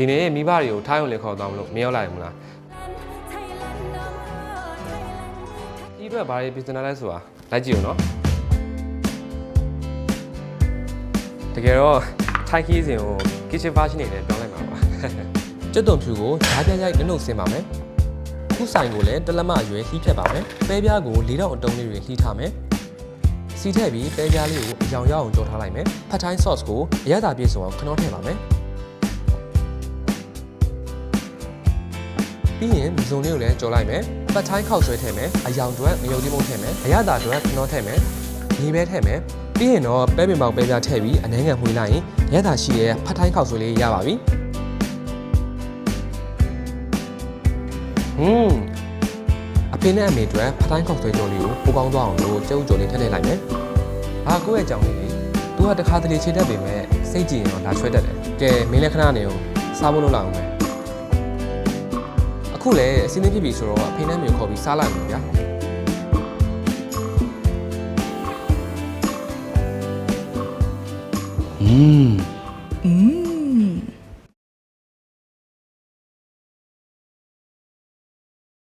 ဒီနေ့မိဘတွေကိုထားရုံလေးခေါ်သွားမလို့မရောက်လာရမလားဒီအတွက်ဘာတွေပြင်ဆင်လဲဆိုတာလိုက်ကြည့်ဦးနော်တကယ်တော့ထိုင်ခီးစဉ်ကို kitchen version နဲ့ပြောင်းလိုက်ပါပါကျွတ်တုံဖြူကိုဓာတ်ပြရိုက်နှုတ်ဆင်းပါမယ်ခုဆိုင်ကိုလည်းတလက်မအရွယ်လှီးဖြတ်ပါမယ်ပဲပြားကို၄တောင်အတုံးလေးတွေလှီးထားမယ်စီထည့်ပြီးပဲပြားလေးကိုအယောင်ရအောင်ကြောထားလိုက်မယ်ဖတ်တိုင်း sauce ကိုအရသာပြည့်စုံအောင်ခဏထည့်ပါမယ်ပြီးရင်မစုံလေးကိုလည်းကြော်လိုက်မယ်ဖတ်တိုင်းခောက်ဆွဲထည့်မယ်အယောင်တွေငရုတ်သီးမုံထည့်မယ်အရသာတွေခဏထည့်မယ်ညီပဲထည့်မယ်ပြီးရင်တော့ပဲပင်ပေါင်ပဲပြားထည့်ပြီးအနှဲငယ်မှွေးလိုက်ရင်အရသာရှိတဲ့ဖတ်တိုင်းခောက်ဆွဲလေးရပါပြီအဖေနဲ့အမေအတွက်ဖတိုင်းခောက်ဆွဲကြော်လေးကိုပိုကောင်းသွားအောင်လို့ကျုပ်ကြော်လေးထည့်လိုက်မယ်။ဘာကိုယ့်ရဲ့ကြောင်လေးလေ။ तू ကတခါတလေခြေတက်ပေမဲ့စိတ်ကြည်ရင်တော့ဒါဆွဲတက်တယ်။ကဲမင်းလည်းခဏနေအောင်စားဖို့လုပ်လိုက်အောင်ပဲ။အခုလည်းအစင်းလေးဖြစ်ပြီဆိုတော့အဖေနဲ့အမေခေါ်ပြီးစားလိုက်မယ်ဗျာ။